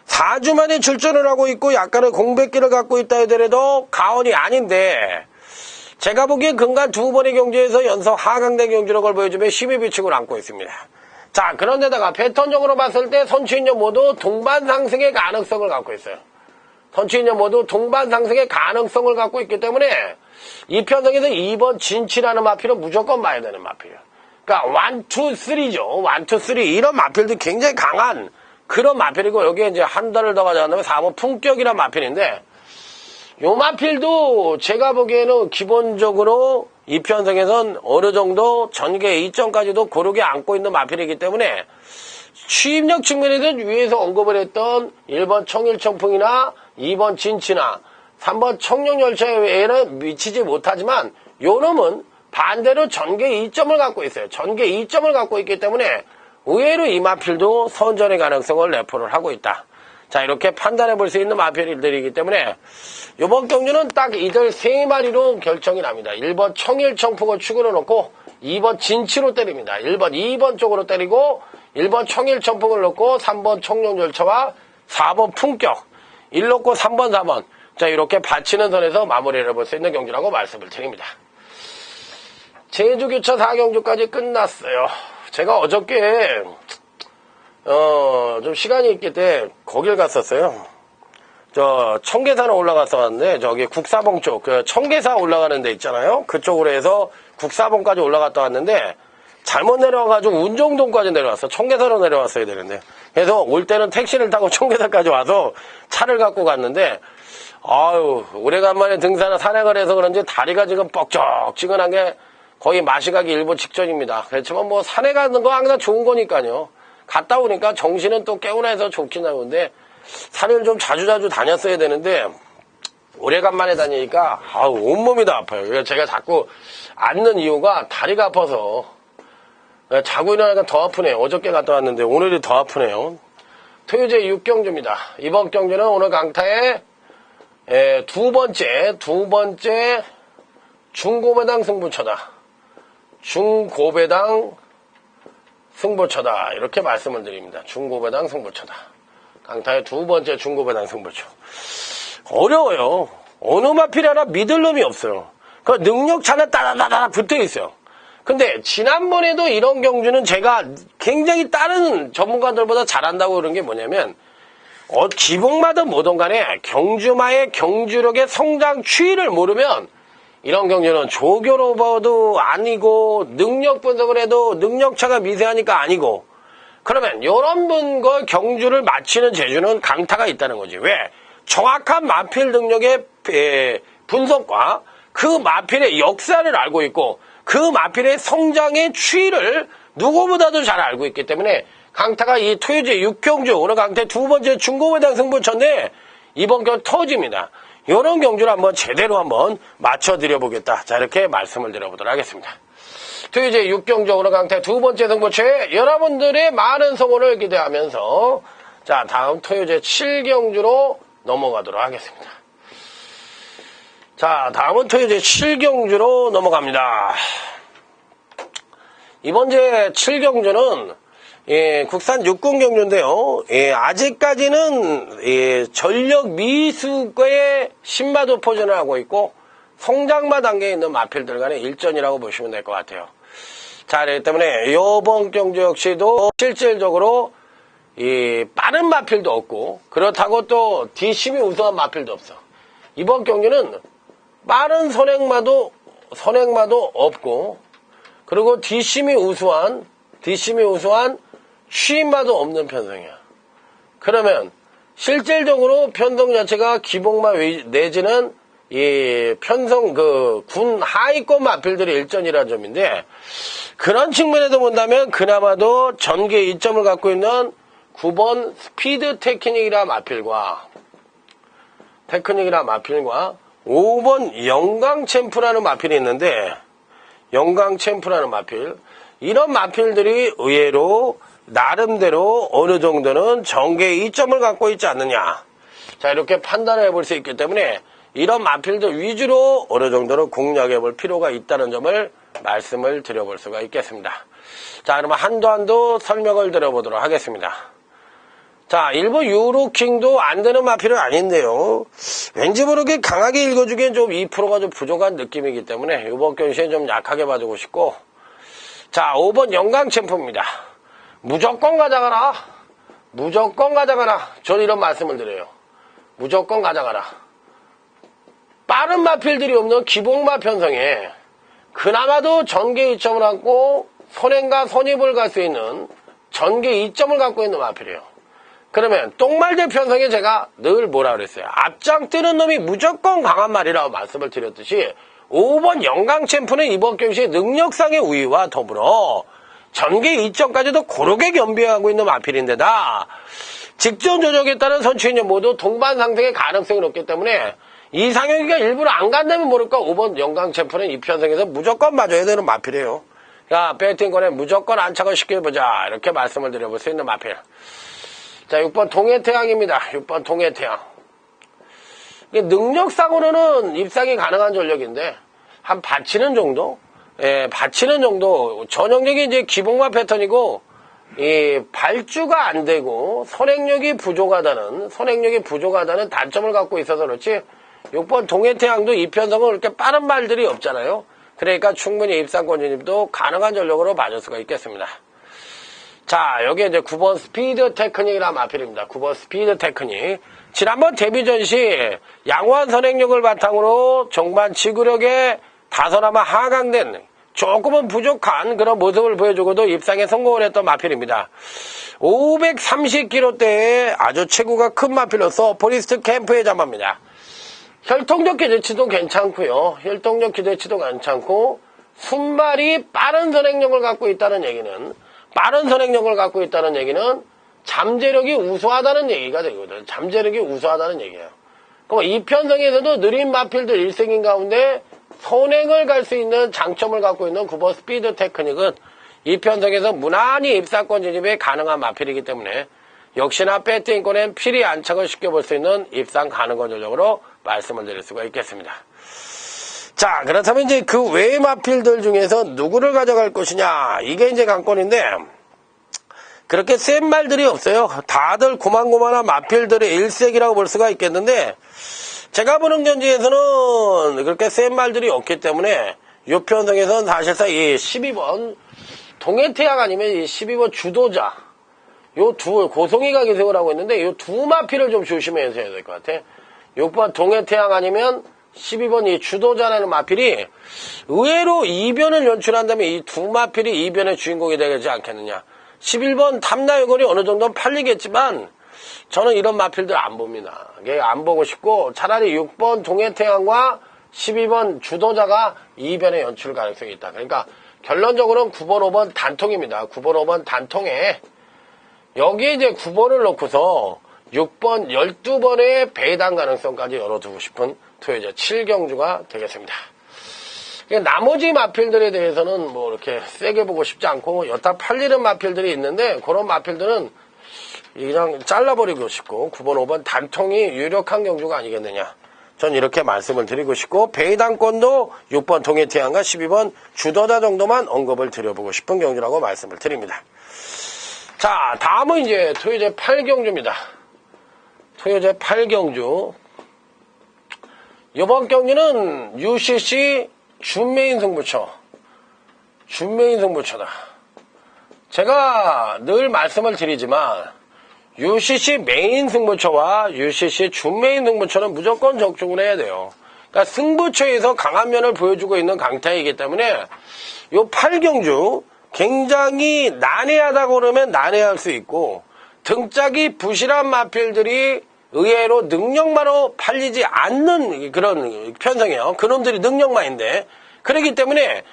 4주 만에 출전을 하고 있고 약간의 공백기를 갖고 있다 하더라도 가언이 아닌데, 제가 보기엔 근간 2번의 경주에서 연속 하강된 경주력을 보여주며 12비축을 안고 있습니다. 자, 그런데다가 패턴적으로 봤을 때 선취인력 모두 동반 상승의 가능성을 갖고 있어요. 선취인력 모두 동반 상승의 가능성을 갖고 있기 때문에 이 편성에서 2번 진치라는 마필은 무조건 봐야 되는 마필이에요. 그러니까 1, 2, 3죠. 1, 2, 3 이런 마필도 굉장히 강한 그런 마필이고, 여기에 이제 한 달을 더 가져간다면 4번 품격이란 마필인데, 요 마필도 제가 보기에는 기본적으로 이 편성에선 어느 정도 전개 이점까지도 고르게 안고 있는 마필이기 때문에 취임력 측면에서 위에서 언급을 했던 1번 청일청풍이나 2번 진치나 3번 청룡열차 외에는 미치지 못하지만, 요 놈은 반대로 전개 2점을 갖고 있어요. 전개 2점을 갖고 있기 때문에 의외로 이 마필도 선전의 가능성을 내포를 하고 있다. 자, 이렇게 판단해 볼 수 있는 마필들이기 때문에 이번 경주는 딱 이들 3마리로 결정이 납니다. 1번 청일청풍을 축으로 놓고 2번 진치로 때립니다. 1번, 2번 쪽으로 때리고 1번 청일청풍을 놓고 3번 청룡열차와 4번 품격 1 놓고 3번, 4번. 자, 이렇게 받치는 선에서 마무리를 해볼 수 있는 경주라고 말씀을 드립니다. 제주교차 4경주까지 끝났어요. 제가 어저께 좀 시간이 있기 때문에 거길 갔었어요. 저 청계산에 올라갔어 왔는데, 저기 국사봉 쪽, 그 청계사 올라가는 데 있잖아요. 그쪽으로 해서 국사봉까지 올라갔다 왔는데 잘못 내려와가지고 운정동까지 내려왔어. 청계사로 내려왔어야 되는데, 그래서 올 때는 택시를 타고 청계사까지 와서 차를 갖고 갔는데, 아유, 오래간만에 등산을 산행을 해서 그런지 다리가 지금 뻑적지근한 게 거의 마시가기 일보 직전입니다. 그렇지만 뭐 산에 가는 거 항상 좋은 거니까요. 갔다 오니까 정신은 또 개운해서 좋긴 하는데, 산을 좀 자주자주 다녔어야 되는데 오래간만에 다니니까 온몸이 다 아파요. 그래서 제가 자꾸 앉는 이유가 다리가 아파서. 자고 일어나니까 더 아프네요. 어저께 갔다 왔는데 오늘이 더 아프네요. 토요제 6경주입니다. 이번 경주는 오늘 강타의 두 번째 중고배당 승부처다. 중고배당 승부처다. 이렇게 말씀을 드립니다. 중고배당 승부처다. 강타의 두 번째 중고배당 승부처. 어려워요. 어느 마필 하나 믿을 놈이 없어요. 그 능력차는 따다다다 붙어 있어요. 근데 지난번에도 이런 경주는 제가 굉장히 다른 전문가들보다 잘한다고 그런 게 뭐냐면 기복마든 뭐든 간에 경주마의 경주력의 성장 추이를 모르면 이런 경주는 조교로버도 아니고 능력 분석을 해도 능력차가 미세하니까 아니고 그러면 이런 분과 경주를 맞히는 재주는 강타가 있다는 거지. 왜? 정확한 마필 능력의 분석과 그 마필의 역사를 알고 있고 그 마필의 성장의 추이를 누구보다도 잘 알고 있기 때문에 강타가 이 토요제 6경주 오늘 강타 두 번째 중고배당 승부처인데 이번 경주 터집니다. 이런 경주를 한번 제대로 한번 맞춰드려 보겠다. 자 이렇게 말씀을 드려보도록 하겠습니다. 토요제 6경주 오늘 강타 두 번째 승부처에 여러분들의 많은 성원을 기대하면서 자 다음 토요제 7경주로 넘어가도록 하겠습니다. 자 다음은 토요제 7경주로 넘어갑니다. 이번 제 7경주는 국산 6군 경주인데요. 아직까지는 전력 미수의 신마도 포진을 하고 있고 성장마 단계에 있는 마필들 간의 일전이라고 보시면 될 것 같아요. 자, 그렇기 때문에 이번 경주 역시도 실질적으로 빠른 마필도 없고 그렇다고 또 뒷심이 우수한 마필도 없어. 이번 경주는 빠른 선행마도 없고 그리고 뒷심이 우수한 취임마도 없는 편성이야. 그러면 실질적으로 편성 자체가 기복마 내지는 이 편성 군 하위권 마필들의 일전이라는 점인데 그런 측면에서 본다면 그나마도 전개 이점을 갖고 있는 9번 스피드 테크닉이라 마필과 5번 영광 챔프라는 마필이 있는데 영광 챔프라는 마필 이런 마필들이 의외로 나름대로 어느 정도는 전개 이점을 갖고 있지 않느냐. 자 이렇게 판단을 해볼 수 있기 때문에 이런 마필들 위주로 어느 정도는 공략해 볼 필요가 있다는 점을 말씀을 드려볼 수가 있겠습니다. 자 그러면 한도 설명을 드려보도록 하겠습니다. 자 일본 유로킹도 안 되는 마필은 아닌데요. 왠지 모르게 강하게 읽어주기엔 좀 2%가 좀 부족한 느낌이기 때문에 이번 경시에 좀 약하게 봐주고 싶고 자 5번 영광 챔프입니다. 무조건 가져가라. 저는 이런 말씀을 드려요. 무조건 가져가라. 빠른 마필들이 없는 기복마 편성에 그나마도 전개 이점을 갖고 선행과 선입을 갈 수 있는 전개 이점을 갖고 있는 마필이에요. 그러면 똥말대 편성에 제가 늘 뭐라 그랬어요. 앞장 뜨는 놈이 무조건 강한 말이라고 말씀을 드렸듯이 5번 영광 챔프는 이번 경시에 능력상의 우위와 더불어 전개 이점까지도 고르게 겸비하고 있는 마필인데다 직전 조정에 따른 선취인연 모두 동반 상승의 가능성이 높기 때문에 이상혁이가 일부러 안 간다면 모를까 5번 영광 챔프는 이 편성에서 무조건 맞아야 되는 마필이에요. 야 배팅권에 무조건 안착을 시켜보자 이렇게 말씀을 드려볼 수 있는 마필. 자 6번 동해태양입니다. 6번 동해태양. 능력상으로는 입상이 가능한 전력인데 한 받치는 정도 전형적인 이제 기복마 패턴이고 이 발주가 안 되고 선행력이 부족하다는 단점을 갖고 있어서 그렇지 6번 동해태양도 이 편성은 그렇게 빠른 말들이 없잖아요. 그러니까 충분히 입상권 진입도 가능한 전력으로 봐줄 수가 있겠습니다. 자 여기 이제 9번 스피드 테크닉이라는 마필입니다. 9번 스피드 테크닉. 지난번 데뷔전 시 양호한 선행력을 바탕으로 정반 지구력에 다소나마 하강된 조금은 부족한 그런 모습을 보여주고도 입상에 성공을 했던 마필입니다. 530kg대의 아주 체구가 큰 마필로서 포리스트 캠프에 잠합니다. 혈통적 기대치도 괜찮고요. 순발이 빠른 선행력을 갖고 있다는 얘기는 잠재력이 우수하다는 얘기가 되거든. 잠재력이 우수하다는 얘기예요. 그럼 이 편성에서도 느린 마필들 일생인 가운데 선행을 갈 수 있는 장점을 갖고 있는 9번 스피드 테크닉은 이 편성에서 무난히 입상권 진입에 가능한 마필이기 때문에 역시나 배팅권엔 필히 안착을 시켜볼 수 있는 입상 가능한 전력으로 말씀을 드릴 수가 있겠습니다. 자, 그렇다면 이제 그 외의 마필들 중에서 누구를 가져갈 것이냐, 이게 이제 관건인데, 그렇게 센 말들이 없어요. 다들 고만고만한 마필들의 일색이라고 볼 수가 있겠는데, 제가 보는 견지에서는 그렇게 센 말들이 없기 때문에 이 편성에서는 사실상 이 12번 동해태양 아니면 이 12번 주도자 요 두 고송이가 기생을 하고 있는데 요 두 마피를 좀 조심해서 해야 될 것 같아. 6번 동해태양 아니면 12번 이 주도자라는 마필이 의외로 이변을 연출한다면 이 두 마필이 이변의 주인공이 되지 않겠느냐. 11번 탐나요걸이 어느 정도는 팔리겠지만 저는 이런 마필들 안 봅니다. 안 보고 싶고 차라리 6번 동해태양과 12번 주도자가 이변의 연출 가능성이 있다. 그러니까 결론적으로는 9번, 5번 단통입니다. 9번, 5번 단통에 여기에 이제 9번을 넣고서 6번, 12번의 배당 가능성까지 열어두고 싶은 토요자 7경주가 되겠습니다. 나머지 마필들에 대해서는 뭐 이렇게 세게 보고 싶지 않고 여타 팔리는 마필들이 있는데 그런 마필들은 그냥 잘라버리고 싶고 9번, 5번 단통이 유력한 경주가 아니겠느냐. 전 이렇게 말씀을 드리고 싶고 배당권도 6번 동해태양과 12번 주도자 정도만 언급을 드려보고 싶은 경주라고 말씀을 드립니다. 자, 다음은 이제 토요제 8경주입니다. 토요제 8경주. 이번 경기는 UCC 준메인 승부처. 준메인 승부처다. 제가 늘 말씀을 드리지만 UCC 메인 승부처와 UCC 준메인 승부처는 무조건 적중을 해야 돼요. 그러니까 승부처에서 강한 면을 보여주고 있는 강타이기 때문에 이 8경주 굉장히 난해하다고 그러면 난해할 수 있고 등짝이 부실한 마필들이 의외로 능력만으로 팔리지 않는 그런 편성이에요. 그놈들이 능력만인데 그렇기 때문에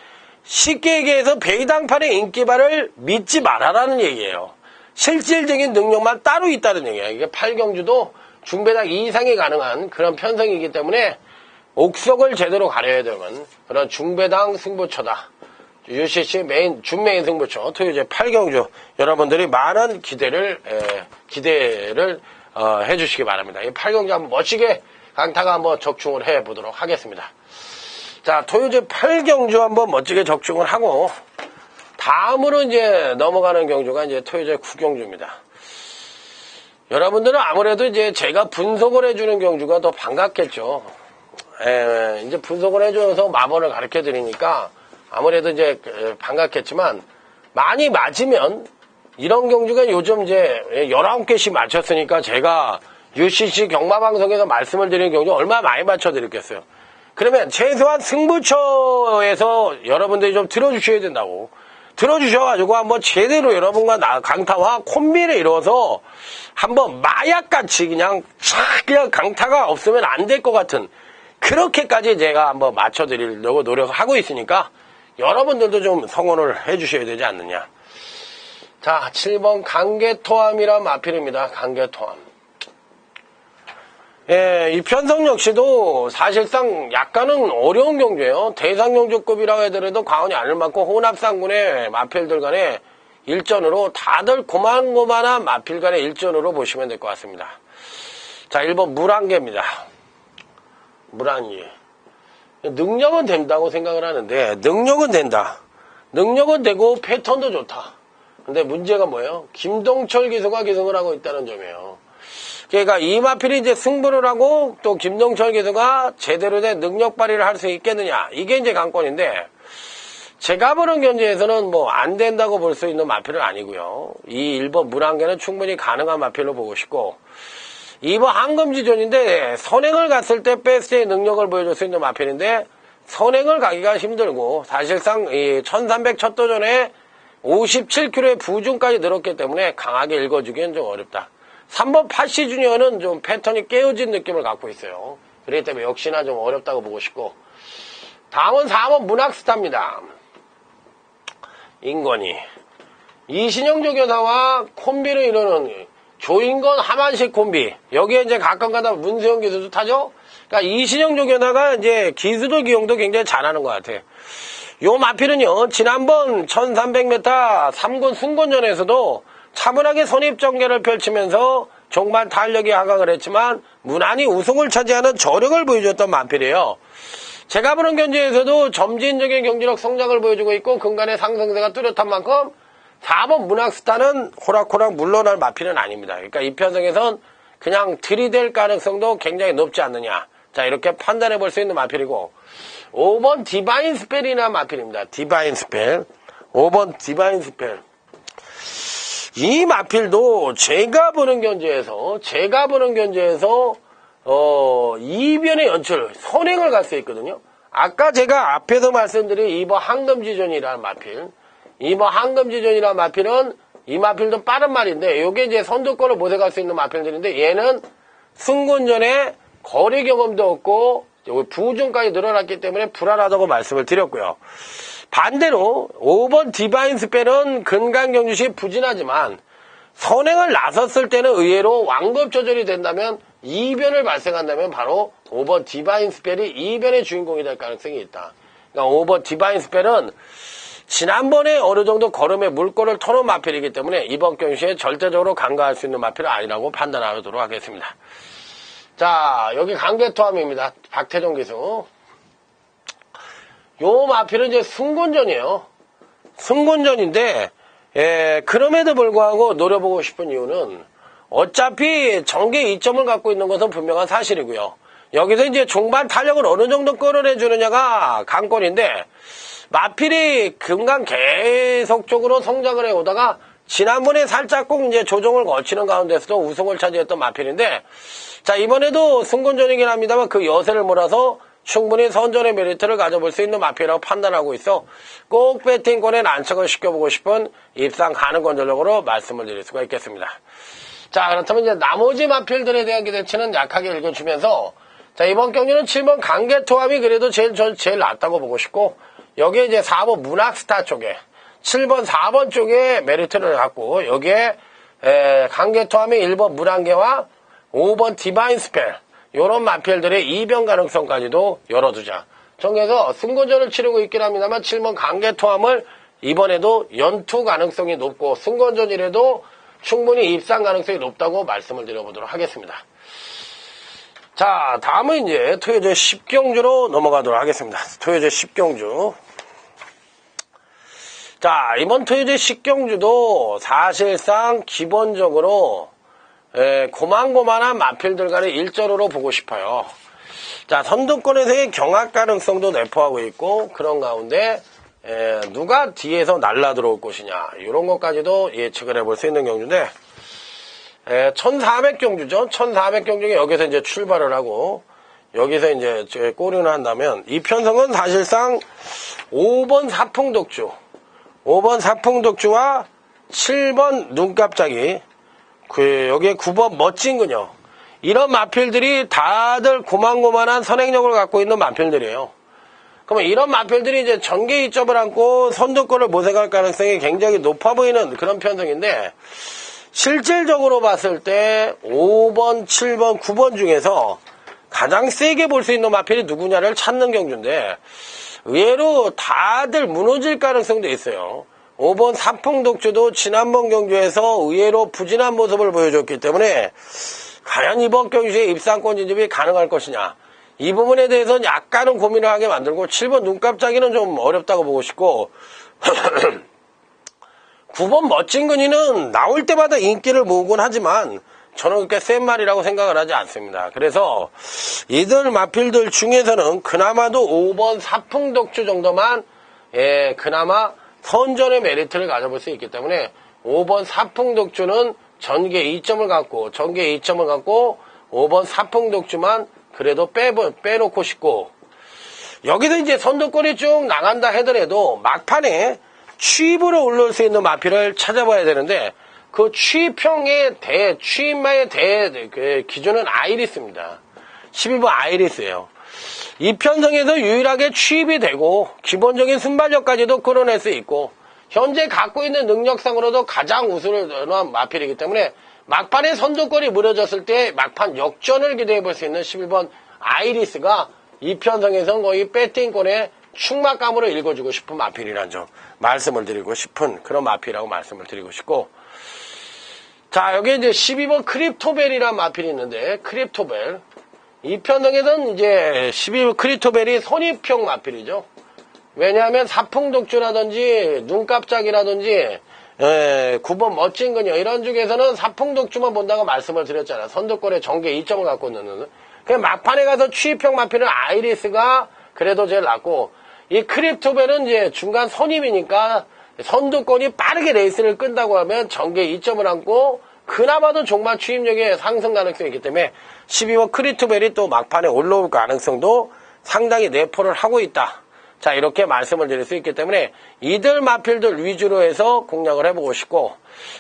쉽게 얘기해서 배당판의 인기발을 믿지 말아라는 얘기예요. 실질적인 능력만 따로 있다는 얘기예요. 이게 8경주도 중배당 이상이 가능한 그런 편성이기 때문에 옥석을 제대로 가려야 되는 그런 중배당 승부처다. UCC 메인, 준메인 승부처, 토요제 8경주. 여러분들이 많은 기대를 해주시기 바랍니다. 이 8경주 한번 멋지게 강타가 한번 적중을 해보도록 하겠습니다. 자, 토요제 8경주 한번 멋지게 적중을 하고, 다음으로 이제 넘어가는 경주가 이제 토요제 9경주입니다. 여러분들은 아무래도 이제 제가 분석을 해주는 경주가 더 반갑겠죠. 이제 분석을 해줘서 마번을 가르쳐 드리니까 아무래도 이제 반갑겠지만 많이 맞으면 이런 경주가 요즘 이제 19개씩 맞췄으니까 제가 UCC 경마방송에서 말씀을 드리는 경주 얼마나 많이 맞춰드렸겠어요. 그러면 최소한 승부처에서 여러분들이 좀 들어주셔야 된다고. 들어주셔가지고 한번 제대로 여러분과 강타와 콤비를 이루어서 한번 마약같이 그냥 강타가 없으면 안 될 것 같은 그렇게까지 제가 한번 맞춰드리려고 노력하고 있으니까 여러분들도 좀 성원을 해주셔야 되지 않느냐. 자, 7번 강개토암이란 마필입니다. 강개토암. 예, 이 편성 역시도 사실상 약간은 어려운 경주예요. 대상경주급이라고 해더라도 과언이 아닐 만큼 혼합상군의 마필들 간의 일전으로 다들 고만고만한 마필 간의 일전으로 보시면 될 것 같습니다. 자, 1번 물안개입니다. 물안개. 능력은 된다고 생각을 하는데 능력은 된다. 능력은 되고 패턴도 좋다. 근데 문제가 뭐예요? 김동철 기수가 기승을 하고 있다는 점이에요. 그러니까 이 마필이 이제 승부를 하고 또 김동철 기수가 제대로 된 능력 발휘를 할 수 있겠느냐. 이게 이제 관건인데 제가 보는 견지에서는 뭐 안 된다고 볼 수 있는 마필은 아니고요. 이 1번 물안개는 충분히 가능한 마필로 보고 싶고 2번 한금지존인데 선행을 갔을 때 베스트의 능력을 보여줄 수 있는 마필인데 선행을 가기가 힘들고 사실상 이 1300 첫 도전에 57kg의 부중까지 늘었기 때문에 강하게 읽어주기는 좀 어렵다. 3번 파시 주니어는 좀 패턴이 깨어진 느낌을 갖고 있어요. 그렇기 때문에 역시나 좀 어렵다고 보고 싶고 다음은 4번 문학스타입니다. 인권이 이신영 조교사와 콤비를 이루는 조인건 하만식 콤비 여기에 이제 가끔가다 문세영 기수도 타죠. 그러니까 이신영 조교사가 이제 기수도 기용도 굉장히 잘하는 것 같아요. 요 마필은요 지난번 1300m 3군 승권전에서도 차분하게 선입전개를 펼치면서 종반 탄력이 하강을 했지만 무난히 우승을 차지하는 저력을 보여줬던 마필이에요. 제가 보는 견지에서도 점진적인 경지력 성장을 보여주고 있고 근간의 상승세가 뚜렷한 만큼 4번 문학스타는 호락호락 물러날 마필은 아닙니다. 그러니까 이 편성에선 그냥 들이댈 가능성도 굉장히 높지 않느냐. 자, 이렇게 판단해 볼 수 있는 마필이고, 5번 디바인 스펠이라는 마필입니다. 디바인 스펠. 5번 디바인 스펠. 이 마필도 제가 보는 견제에서, 이변의 연출, 선행을 갈 수 있거든요. 아까 제가 앞에서 말씀드린 2번 황금지존이라는 마필. 2번 황금지존이라는 마필은, 이 마필도 빠른 말인데, 요게 이제 선두권을 모색할 수 있는 마필들인데, 얘는 승군전에 거리 경험도 없고, 여기 부중까지 늘어났기 때문에 불안하다고 말씀을 드렸고요. 반대로 5번 디바인 스펠은 근간경주시 부진하지만 선행을 나섰을 때는 의외로 완급 조절이 된다면 이변을 발생한다면 바로 5번 디바인 스펠이 이변의 주인공이 될 가능성이 있다. 그러니까 5번 디바인 스펠은 지난번에 어느 정도 걸음에 물꼬를 터놓은 마필이기 때문에 이번 경주시에 절대적으로 간과할 수 있는 마필은 아니라고 판단하도록 하겠습니다. 자, 여기 강계토함입니다. 박태종 기수. 요 마필은 이제 승군전이에요. 승군전인데, 그럼에도 불구하고 노려보고 싶은 이유는 어차피 전개 2점을 갖고 있는 것은 분명한 사실이고요. 여기서 이제 종반 탄력을 어느 정도 끌어내주느냐가 관건인데, 마필이 금강 계속적으로 성장을 해오다가 지난번에 살짝 꼭 이제 조정을 거치는 가운데서도 우승을 차지했던 마필인데, 자, 이번에도 승군전이긴 합니다만 그 여세를 몰아서 충분히 선전의 메리트를 가져볼 수 있는 마필이라고 판단하고 있어 꼭 배팅권에 난척을 시켜보고 싶은 입상 가능권 전력으로 말씀을 드릴 수가 있겠습니다. 자, 그렇다면 이제 나머지 마필들에 대한 기대치는 약하게 읽어주면서, 자, 이번 경기는 7번 강계토함이 그래도 제일 낫다고 보고 싶고, 여기에 이제 4번 문학스타 쪽에 7번 4번 쪽에 메리트를 갖고, 여기에 강계토함이 1번 문항계와 5번 디바인 스펠, 요런 마필들의 이변 가능성까지도 열어두자. 정해서 승군전을 치르고 있긴 합니다만 7번 강계토함을 이번에도 연투 가능성이 높고 승군전이라도 충분히 입상 가능성이 높다고 말씀을 드려보도록 하겠습니다. 자, 다음은 이제 토요제 10경주로 넘어가도록 하겠습니다. 토요제 10경주. 자, 이번 토요제 10경주도 사실상 기본적으로 고만고만한 마필들 간의 일전으로 보고 싶어요. 자, 선두권에서의 경합 가능성도 내포하고 있고, 그런 가운데 누가 뒤에서 날라 들어올 것이냐, 이런 것까지도 예측을 해볼 수 있는 경주인데, 1400경주죠. 1400경주에 여기서 이제 출발을 하고, 여기서 이제 꼬리를 한다면, 이 편성은 사실상 5번 사풍독주, 5번 사풍독주와 7번 눈깜짝이, 여기에 9번 멋진 그녀, 이런 마필들이 다들 고만고만한 선행력을 갖고 있는 마필들이에요. 그러면 이런 마필들이 이제 전개 2점을 안고 선두권을 모색할 가능성이 굉장히 높아 보이는 그런 편성인데, 실질적으로 봤을 때 5번, 7번, 9번 중에서 가장 세게 볼 수 있는 마필이 누구냐를 찾는 경주인데, 의외로 다들 무너질 가능성도 있어요. 5번 사풍독주도 지난번 경주에서 의외로 부진한 모습을 보여줬기 때문에 과연 이번 경주에 입상권 진입이 가능할 것이냐, 이 부분에 대해서는 약간은 고민을 하게 만들고, 7번 눈깜짝이는 좀 어렵다고 보고 싶고 9번 멋진 근이는 나올 때마다 인기를 모으곤 하지만 저는 그렇게 센 말이라고 생각을 하지 않습니다. 그래서 이들 마필들 중에서는 그나마도 5번 사풍독주 정도만 그나마 선전의 메리트를 가져볼 수 있기 때문에 5번 사풍독주는 전개 2점을 갖고 5번 사풍독주만 그래도 빼놓고 싶고, 여기서 이제 선두권이 쭉 나간다 하더라도 막판에 취입으로 올라올 수 있는 마필을 찾아봐야 되는데, 그 취입형의 취입마의 기준은 아이리스입니다. 12번 아이리스예요. 이 편성에서 유일하게 취입이 되고 기본적인 순발력까지도 끌어낼 수 있고 현재 갖고 있는 능력상으로도 가장 우수를 넣은 마필이기 때문에 막판에 선두권이 무너졌을 때 막판 역전을 기대해 볼 수 있는 11번 아이리스가 이 편성에서는 거의 배팅권의 충막감으로 읽어주고 싶은 마필이라는 점 말씀을 드리고 싶은 그런 마필이라고 말씀을 드리고 싶고, 자, 여기 이제 12번 크립토벨이라는 마필이 있는데, 크립토벨. 이 편성에서는 이제 12번 크립토벨이 선입형 마필이죠. 왜냐하면 사풍독주라든지 눈깜짝이라든지 9번 멋진 그녀 이런 중에서는 사풍독주만 본다고 말씀을 드렸잖아요. 선두권에 전개 2점을 갖고 있는. 막판에 가서 취입형 마필은 아이리스가 그래도 제일 낫고, 이 크립토벨은 이제 중간 선임이니까 선두권이 빠르게 레이스를 끈다고 하면 전개 2점을 안고 그나마도 종말 추임력의 상승 가능성이 있기 때문에 12번 크립토벨이 또 막판에 올라올 가능성도 상당히 내포를 하고 있다. 자, 이렇게 말씀을 드릴 수 있기 때문에 이들 마필들 위주로 해서 공략을 해보고 싶고,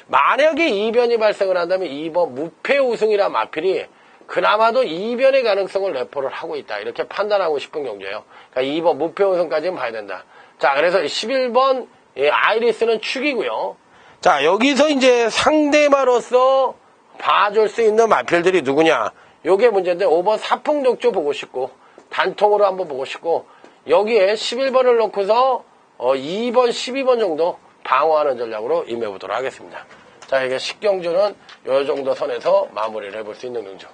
만약에 이변이 발생을 한다면 2번 무패 우승이란 마필이 그나마도 이변의 가능성을 내포를 하고 있다. 이렇게 판단하고 싶은 경주예요. 그러니까 2번 무패 우승까지는 봐야 된다. 자, 그래서 11번 아이리스는 축이고요. 자, 여기서 이제 상대마로서 봐줄 수 있는 마필들이 누구냐. 요게 문제인데 5번 사풍독조 보고 싶고, 단통으로 한번 보고 싶고, 여기에 11번을 놓고서 2번, 12번 정도 방어하는 전략으로 임해보도록 하겠습니다. 자, 이게 10경주는 요 정도 선에서 마무리를 해볼 수 있는 경주.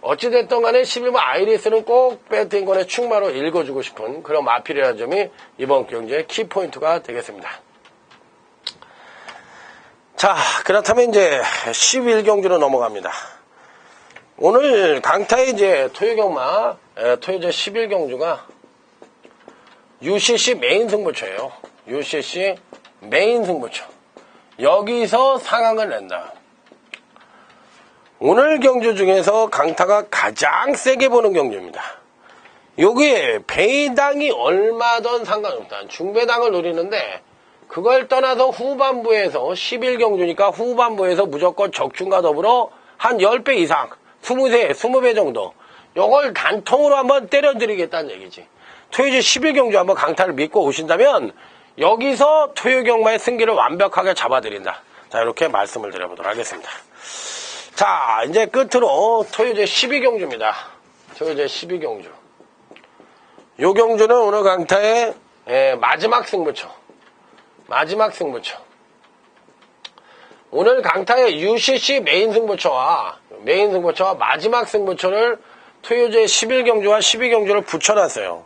어찌됐든 간에 11번 아이리스는 꼭 배팅권에 충마로 읽어주고 싶은 그런 마필이라는 점이 이번 경주의 키포인트가 되겠습니다. 자, 그렇다면 이제 11경주로 넘어갑니다. 오늘 강타의 이제 토요경마, 토요제 11경주가 UCC 메인 승부처예요. UCC 메인 승부처. 여기서 상황을 낸다. 오늘 경주 중에서 강타가 가장 세게 보는 경주입니다. 여기에 배당이 얼마든 상관없다. 중배당을 노리는데 그걸 떠나서 후반부에서 11경주니까 후반부에서 무조건 적중과 더불어 한 10배 이상, 20배, 20배 정도 요걸 단통으로 한번 때려드리겠다는 얘기지. 토요일 11경주 한번 강타를 믿고 오신다면 여기서 토요경마의 승기를 완벽하게 잡아드린다. 자, 이렇게 말씀을 드려보도록 하겠습니다. 자, 이제 끝으로 토요제 12경주입니다. 토요제 12경주. 요 경주는 오늘 강타의 마지막 승부처. 마지막 승부처. 오늘 강타의 UCC 메인 승부처와 마지막 승부처를 토요제 11경주와 12경주를 붙여놨어요.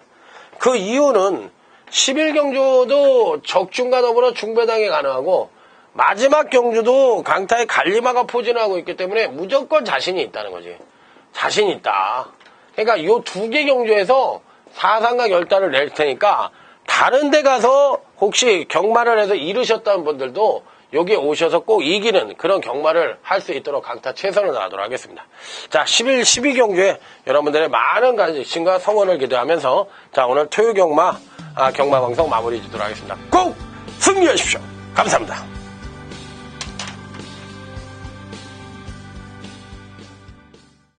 그 이유는 11경주도 적중과 더불어 중배당이 가능하고 마지막 경주도 강타의 갈리마가 포진하고 있기 때문에 무조건 자신이 있다는 거지. 자신 있다. 그러니까 이 두 개 경주에서 사상과 결단을 낼 테니까 다른 데 가서 혹시 경마를 해서 잃으셨다는 분들도 여기에 오셔서 꼭 이기는 그런 경마를 할 수 있도록 강타 최선을 다하도록 하겠습니다. 자, 12경주에 여러분들의 많은 관심과 성원을 기대하면서 자, 오늘 토요 경마 방송 마무리 짓도록 하겠습니다. 꼭 승리하십시오. 감사합니다.